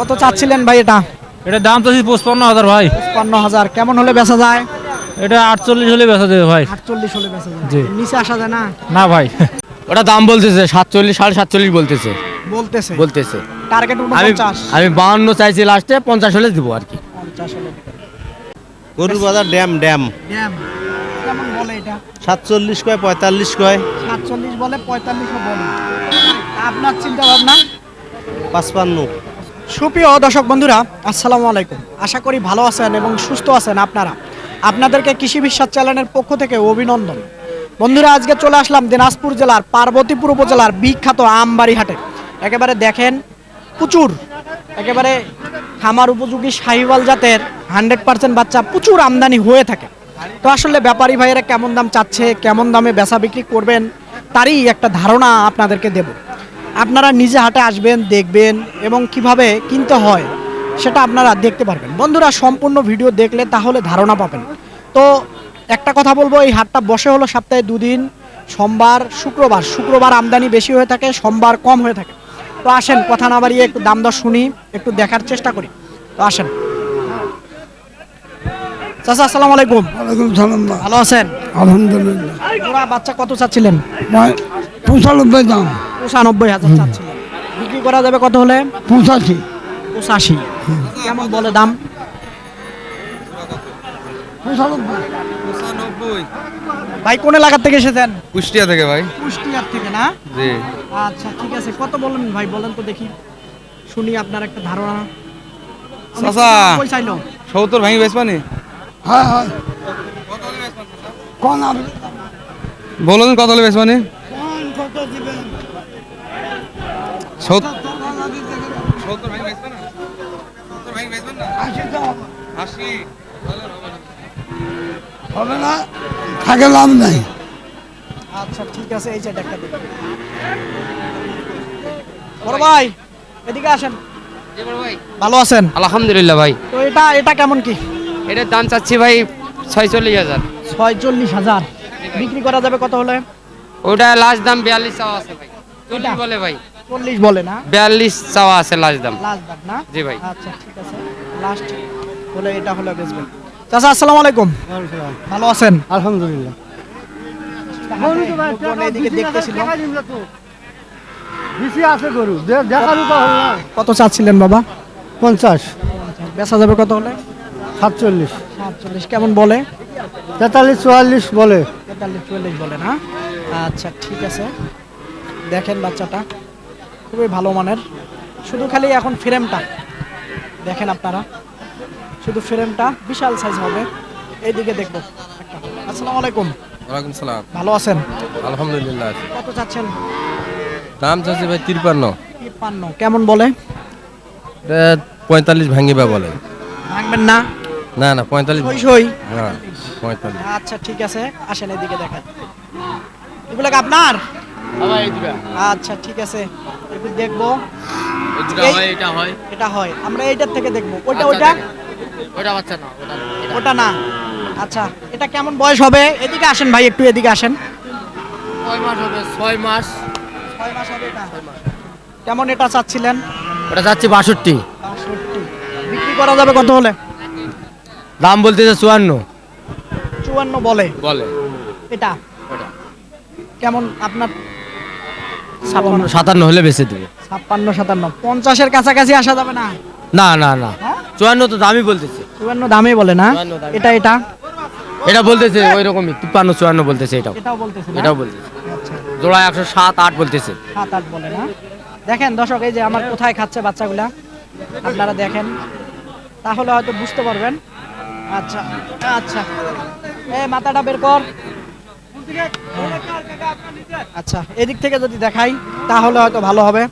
কত চাচ্ছিলেন ভাই এটা? এটা দাম তো 55,000 ভাই। 55,000 কেমন হলে বেচা যায়? এটা 48 হলে বেচা দেবে ভাই। 48 হলে বেচা যায়। জি। নিচে আসা যায় না? না ভাই। ওটা দাম বলতেছে 47 47.5 বলতেছে বলতেছে বলতেছে টার্গেট আমি 49। আমি 52 চাইছি, লাস্টে 50 হলে দিব আর কি। 50 হলে দিবেন। গরুর বাজার ড্যাম ড্যাম ড্যাম কেমন বলে এটা? 47 কয় 45 কয় 47 বলে 45 বলে। আপনার চিন্তা ভাবনা? 55। সুপ্রিয় দর্শক বন্ধুরা, আসসালামু আলাইকুম। আশা করি ভালো আছেন এবং সুস্থ আছেন আপনারা। আপনাদেরকে কৃষি বিশ্বাস চ্যানেলের পক্ষ থেকে অভিনন্দন। বন্ধুরা, আজকে চলে আসলাম দিনাজপুর জেলার পার্বতীপুর উপজেলার বিখ্যাত আমবাড়ি হাটে। একেবারে দেখেন প্রচুর, একেবারে খামার উপযোগী শাহিওয়াল জাতের 100% বাচ্চা প্রচুর আমদানি হয়ে থাকে। তো আসলে ব্যাপারী ভাইয়েরা কেমন দাম চাচ্ছে, কেমন দামে বেচা বিক্রি করবেন, তারই একটা ধারণা আপনাদেরকে দেব। আপনারা নিজে হাটে আসবেন, দেখবেন এবং কিভাবে কিনতে হয় সেটা আপনারা দেখতে পারবেন। বন্ধুরা, সম্পূর্ণ ভিডিও দেখলে তাহলে ধারণা পাবেন। তো একটা কথা বলবো, এই হাটটা বসে হলো সপ্তাহে 2 দিন, সোমবার শুক্রবার। শুক্রবার আমদানি বেশি হয়ে থাকে, সোমবার কম হয়ে থাকে। তো আসেন, কথা না বাড়িয়ে একটু দাম দর শুনি, একটু দেখার চেষ্টা করি। তো আসেন। চাচা আসসালামু আলাইকুম। ওয়ালাইকুম সালাম। ভালো আছেন? আলহামদুলিল্লাহ। জোড়া বাচ্চা কত চাচ্ছিলেন? 95 দাম। 95,000 চাচ্ছিলেন। বিক্রি করা যাবে কত হলে? 85। 85 কেমন বলে দাম? 95। ভাই কোন এলাকার থেকে এসেছেন? কুষ্টিয়া থেকে ভাই। কুষ্টিয়ার থেকে না? জি। আচ্ছা ঠিক আছে, কত বলেন ভাই, বলেন তো দেখি, শুনি আপনার একটা ধারণা। চাচা। কই চাইলো? 70 ভাঙি বেচবানি? হ্যাঁ হ্যাঁ। কোন আপনি? বলুন কত হলে বেচবানি? কোন কত দিবেন? 70 ভাঙি বেচবা না? 70 ভাঙি বেচবেন না? 80 দাম। 80 হবে না, থাকে লাভ নাই। আচ্ছা ঠিক আছে, এই যে একটা দেখি। বড় ভাই এদিকে আসেন। ভালো আছেন? আলহামদুলিল্লাহ ভাই। তো এটা এটা কেমন কি? এটার দাম চাচ্ছি ভাই 46,000। 46,000 বিক্রি করা যাবে কত হলে? ওটা লাস্ট দাম 42 চাওয়া আছে ভাই। 40 এটা? বলে ভাই। 40 বলে না? 42 চাওয়া আছে লাস্ট দাম। লাস্ট দাম না? জি ভাই। আচ্ছা ঠিক আছে, লাস্ট বলে এটা হলো বেচবেন। চাচা আসসালামু আলাইকুম। ভালো আছেন? আলহামদুলিল্লাহ। লোকজন এদিকে দেখতেছিল। বেশি আছে গরু, দেখারও তো হল না। কত চাচ্ছিলেন বাবা? 50। বেচা যাবে কত হলে? 47। 47 কেমন বলে? 43 44 বলে। 43 44 বলে না? আচ্ছা ঠিক আছে, দেখেন বাচ্চাটা খুবই ভালো মানের। শুধু খালি এখন ফ্রেমটা দেখেন আপনারা, শুধু ফ্রেমটা বিশাল সাইজ হবে। এইদিকে দেখবো একটা। আসসালামু আলাইকুম। ওয়ালাইকুম সালাম। ভালো আছেন? আলহামদুলিল্লাহ। কত চাচ্ছেন? দাম চাচ্ছি ভাই 53। 53 কেমন বলে? 45 ভাঙিবা বলে। ভাঙবেন না? না না 45। সই সই। হ্যাঁ 45। আচ্ছা ঠিক আছে, আসেন এদিকে দেখেন। এগুলো কি আপনার? আচ্ছা ঠিক আছে, একটু দেখবো। এই- এটা হয়, আমরা এইটার থেকে দেখবো। ওইটা ওইটা ওটা বাচ্চা না, ওটা না। আচ্ছা এটা কেমন বয়স হবে? এদিকে আসেন ভাই, একটু এদিকে আসেন। 6 মাস হবে, 6 মাস। 6 মাস হবে এটা। কেমন এটা চাচ্ছিলেন? ওটা চাচ্ছি 62। 62 বিক্রি করা যাবে কত হলে? দাম বলতেছে 54 54 বলে। বলে। এটা কেমন আপনার? 57 হলে বেচে দেবে। 56 57 50 এর কাছাকাছি আসা যাবে না? না না না, হ্যাঁ 54 তো দামই বলতেছে। 54 দামই বলে না? 54 দামই। এটা এটা এটা বলতেছে ওই রকমই 53 54 বলতেছে। এটাও এটাও বলতেছে না? এটাও বলতেছে। আচ্ছা জোড়া 107 8 বলতেছে। 7 8 বলে না? দেখেন দর্শক, এই যে আমার কোথায় খাচ্ছে বাচ্চাগুলা, আপনারা দেখেন তাহলে হয়তো বুঝতে পারবেন। আচ্ছা আচ্ছা, এই মাথাটা বের কর। আচ্ছা এদিক থেকে যদি দেখাই তাহলে হয়তো ভালো হবে।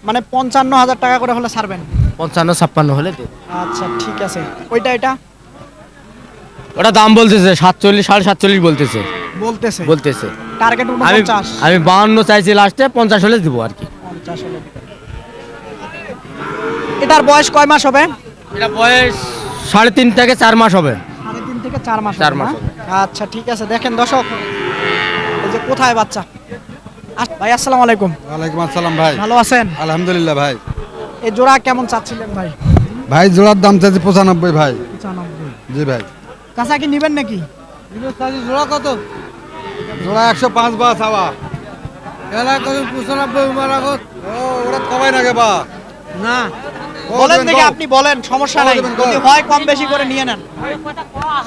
মানে 55,000 টাকা করে হলে ছাড়বেন? 55 56 হলে দেবে। আচ্ছা ঠিক আছে, ওইটা এটা ওটা দাম বলতেছে 47 47.5 বলতেছে বলতেছে। বলতেছে টার্গেট আমি 49। আমি 52 চাইছি, লাস্টে 50 হলে দিব আর কি। 50 হলে দিবেন। এটার বয়স কয় মাস হবে? এটা বয়স 3.5 থেকে 4 মাস হবে। 3.5 থেকে 4 মাস 4 হবে মাস না? হবে। আচ্ছা ঠিক আছে, দেখেন দর্শক এই যে কোথায় বাচ্চা, ভাই আসসালামু আলাইকুম। ওয়ালাইকুম আসসালাম ভাই। ভালো আছেন? আলহামদুলিল্লাহ ভাই। এই জোড়া কেমন চাচ্ছিলেন ভাই? ভাই জোড়ার দাম চাইছি 95 ভাই। 95। জি ভাই। কাঁচা কি নেবেন নাকি? জোড়া কত? জোড়া 105 বা চাওয়া। এলা কত 95 মারাগত? ও ওরা কমাই না গে বা। না। বলেন দেখি, আপনি বলেন, সমস্যা নাই, দেবেন, যদি হয় কম বেশি করে নিয়ে নেন।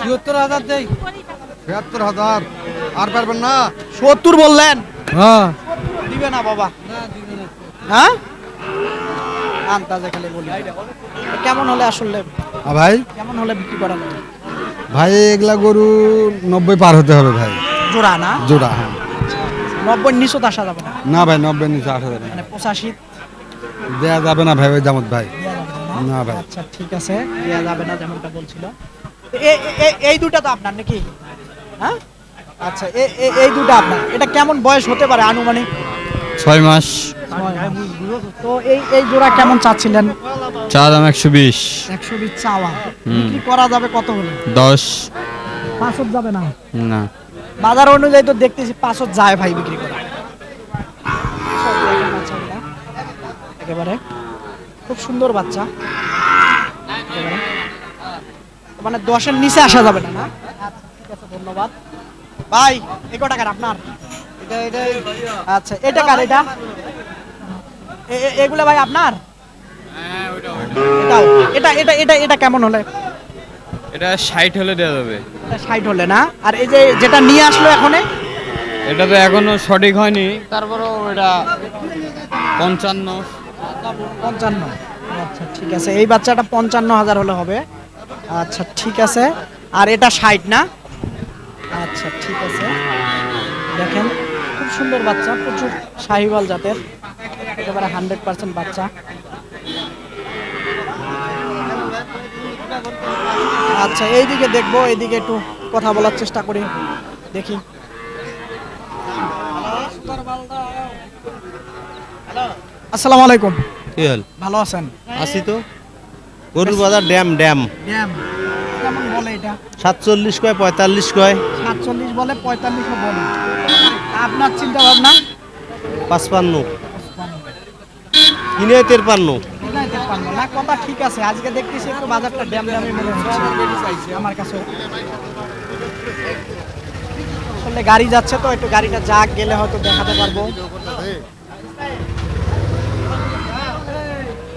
74000 দেই। 75000 আর পারবেন না? 70 বললেন, হ্যাঁ। দিবে না বাবা? হ্যাঁ, আন্দাজে খালি বলি। কেমন হলে আসলে, ভাই কেমন হলে বিক্রি করা যাবে? ভাই এগুলা গরু 90 পার হতে হবে ভাই। জোড়া না? জোড়া হ্যাঁ। 90 নিচে তো আসা যাবে না, না ভাই 90 নিচে 8000 মানে 85 দেয়া যাবে না ভাই ওই দামত ভাই। দেয়া যাবে না? না ভাই। আচ্ছা ঠিক আছে, দেয়া যাবে না যেমনটা বলছিল। এই দুটা তো আপনার নাকি? হ্যাঁ, আচ্ছা এই দুটা আপনার। এটা কেমন বয়স হতে পারে আনুমানিক? 6 মাস। তো এই জোড়া কেমন চাচ্ছিলেন? চা দাম 120। 120 চাওয়া, বিক্রি করা যাবে কত হলে? 10 500 যাবে না? না। বাজার অনুযায়ী তো দেখতেছি 500 যায় ভাই বিক্রি করা। সব দেখেন বাচ্চাগুলা, একেবারে খুব সুন্দর বাচ্চা, একেবারে। মানে 10-এর নিচে আসা যাবে না, না? আচ্ছা ঠিক আছে, ধন্যবাদ ভাই। এগো টাকার আপনার? আচ্ছা এটা কার? এটা এগুলা ভাই আপনার? এটাও? এটা কেমন হলে? এটা 60 হলে দেওয়া যাবে। এটা 60 হলে না? আর এই যে যেটা নিয়ে আসলো এখনে, এটা তো এখনো সঠিক হয়নি, তারপরেও এটা 55। 55। আচ্ছা ঠিক আছে, এই বাচ্চাটা 55,000 হলে হবে। আচ্ছা ঠিক আছে, আর এটা 60 না? আচ্ছা ঠিক আছে, দেখেন খুব সুন্দর বাচ্চা, প্রচুর শাহিওয়াল জাতের, একেবারে 100% বাচ্চা। আচ্ছা এইদিকে দেখবো, এইদিকে একটু কথা বলার চেষ্টা করি, দেখি। আসসালামু আলাইকুম। কি হল? ভালো আছেন? আছি তো। গরুর বাজার ড্যাম ড্যাম। কেমন বলে এটা? 47 কয় 45 কয় 47 বলে, 45 বলে। আপনার চিন্তা ভাবনা? 55 কিনে 53। না, কথা ঠিক আছে, আজকে দেখতেছি একটু বাজারটা ড্যাম ড্যামই মনে হচ্ছে আমার কাছে। আসলে গাড়ি যাচ্ছে তো, একটু গাড়িটা যাক, গেলে হয়তো দেখাতে পারবো।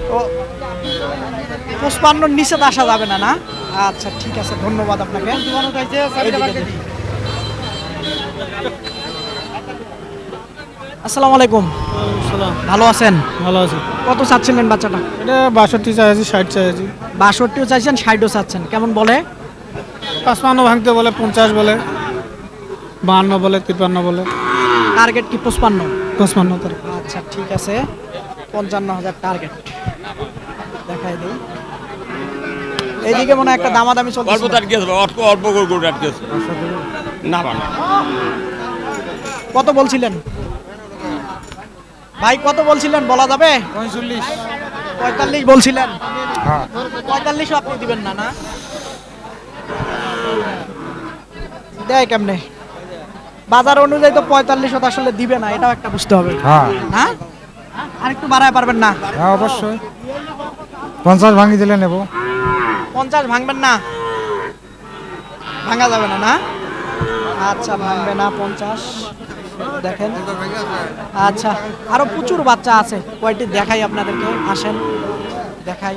তো 55 নিচে তো আসা যাবে না, না? আচ্ছা ঠিক আছে, ধন্যবাদ আপনাকে। এইদিকে দেখি। আসসালামু আলাইকুম। ভালো আছেন? ভালো আছে। কত চাচ্ছিলেন বাচ্চাটা? এটা 62 চাইছি, 60 চাইছি। 62ও চাইছেন, 60ও চাচ্ছেন, কেমন বলে? 55 ভাঙতে বলে, 50 বলে, 52 বলে, 53 বলে, টার্গেট কি 55? 55 তার। আচ্ছা ঠিক আছে, 55,000 টার্গেট। দেখাই দিই, এইদিকে মনে হয় একটা দামাদামি চলছে। কত বলছিলেন ভাই, কত বলছিলেন বলা যাবে? 45 বলছিলেন। 45 আপনি দিবেন না? না দেয় কেমনে? বাজার অনুযায়ী তো 45 আসলে দিবে না, এটাও একটা বুঝতে হবে। হ্যাঁ, আর একটু বাড়ায় পারবেন না? হ্যাঁ অবশ্যই। 50 ভাঙি দিলে নেব। 50 ভাঙবেন না? ভাঙা যাবে না, না? আচ্ছা ভাঙবে না 50, দেখেন। আচ্ছা আরো প্রচুর বাচ্চা আছে, কয়টি দেখাই আপনাদেরকে, আসেন দেখাই।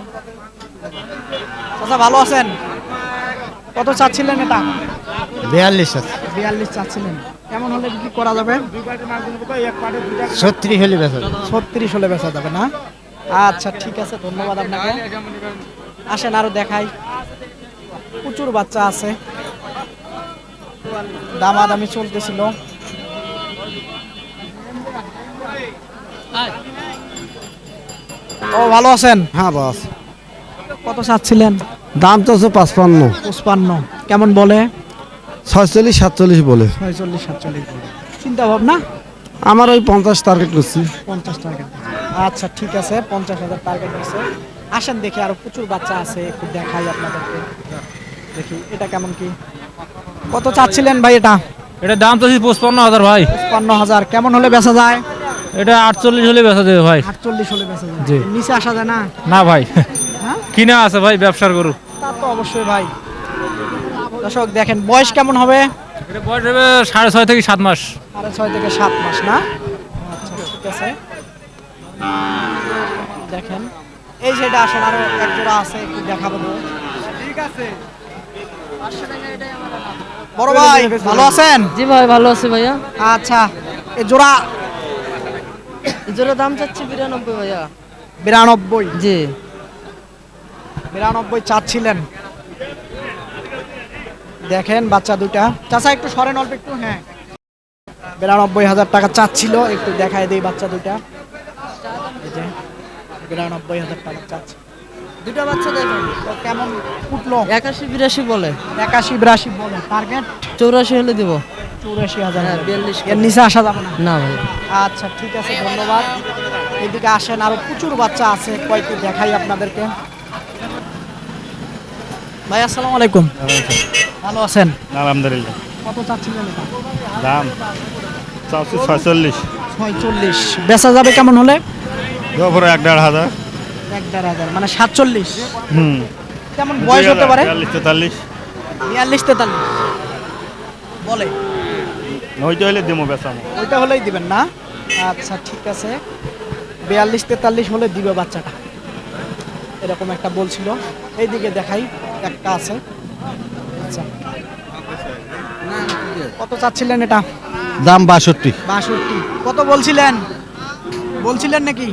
আচ্ছা ভালো আছেন? কত চাচ্ছিলেন এটা? 42 আছে। 42 চাচ্ছিলেন, কেমন হলে বিক্রি করা যাবে? 36 হলে বেচা। 36 হলে বেচা যাবে না? আচ্ছা ঠিক আছে, ধন্যবাদ আপনাকে। আসেন আরো দেখাই, প্রচুর বাচ্চা আছে, দামাদামি চলতেছিল। ও ভালো আছেন? হ্যাঁ বস। কত চাচ্ছিলেন? দাম তো 55, 55, কেমন বলে? 46 47 বলে। 46 47 বলে। চিন্তা ভাবনা? আমার ওই 50 টার্গেট করছি। 50 টার্গেট। আচ্ছা ঠিক আছে, 50,000 টার্গেট আছে। আসেন দেখি, আরো প্রচুর বাচ্চা আছে, একটু দেখাই আপনাদেরকে, দেখি এটা কেমন কি। কত চাচ্ছিলেন ভাই এটা? এটা দাম চাচ্ছি 55,000 ভাই। 55,000 কেমন হলে বেচা যায়? এটা 48 হলে বেচা যাবে ভাই। 48 হলে বেচা যায়। জি। নিচে আসা যায় না? না ভাই, হ্যাঁ কিনা আছে ভাই ব্যবসার গরু। তা তো অবশ্যই ভাই। দর্শক দেখেন বয়স কেমন হবে? এটা বয়স হবে 6.5 থেকে 7 মাস। 6.5 থেকে 7 মাস না? আচ্ছা ঠিক আছে। দেখেন এই যেটা আসেন আরো এক জোড়া আছে একটু দেখাবো তো। ঠিক আছে বড় ভাই ভালো আছেন? জি ভাই ভালো আছি ভাইয়া। আচ্ছা এই জোড়া এজোর দাম চাচ্ছি 92 ভাইয়া। 92 জি 92 চাচ্ছিলেন। দেখেন বাচ্চা দুটা চাচা একটু সরেন অল্প একটু। হ্যাঁ 92,000 টাকা চাচ্ছিল, একটু দেখায় দেই বাচ্চা দুটা। এই যে 92,000 টাকা চাচ্ছে দুটা বাচ্চা দেখেন তো কেমন উঠলো? 81 82 বলে 81 82 বলে টার্গেট 84 হলে দিব। 84,000। হ্যাঁ, 42 এর নিচে আসা যাবে না? না ভাই আচ্ছা ঠিক আছে ধন্যবাদ। এদিকে আসেন আরো প্রচুর বাচ্চা আছে, কয়েকটি দেখাই আপনাদেরকে। ভাই আসসালামু আলাইকুম। ভালো আছেন? আলহামদুলিল্লাহ। কত চাচ্ছিলেন এটা? দাম 46। 46 বেচা যাবে কেমন হলে? 1,500। 1,500 মানে 47। হুম। কেমন বয়স হতে পারে? 43 42 43 বলে। ওইটা হলে দেবো বেচামো। ওইটা হলেই দিবেন না? আচ্ছা ঠিক আছে 42 43 হলে দিবে বাচ্চাটা, এরকম একটা বলছিল। এইদিকে দেখাই একটা আছে। আচ্ছা কত চাচ্ছিলেন এটা? দাম 62। 62 কত বলছিলেন? বলছিলেন নাকি?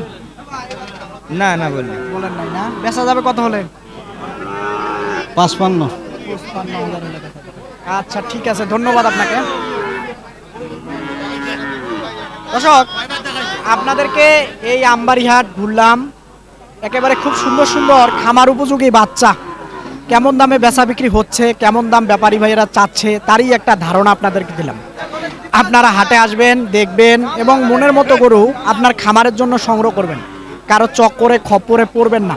না না বললি বলেন নাই না? বেচা যাবে কত হলে? 55। 55,000 হলে বেচা যাবে। আচ্ছা ঠিক আছে ধন্যবাদ আপনাকে। দর্শক আপনাদেরকে এই আমবাড়িহাট ঘুরলাম, একেবারে খুব সুন্দর সুন্দর খামার উপযোগী বাচ্চা কেমন দামে বেচা বিক্রি হচ্ছে, কেমন দাম ব্যাপারী ভাইয়েরা চাচ্ছে তারই একটা ধারণা আপনাদেরকে দিলাম। আপনারা হাটে আসবেন, দেখবেন এবং মনের মতো গরু আপনার খামারের জন্য সংগ্রহ করবেন, কারো চক্করে খপ্পরে পড়বেন না।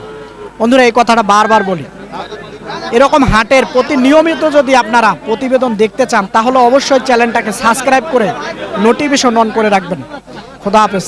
বন্ধুরা এই কথাটা বারবার বলি, এরকম হাটের প্রতি নিয়মিত যদি আপনারা প্রতিবেদন দেখতে চান তাহলে অবশ্যই চ্যানেলটাকে সাবস্ক্রাইব করে নোটিফিকেশন অন করে রাখবেন। খোদা হাফেজ।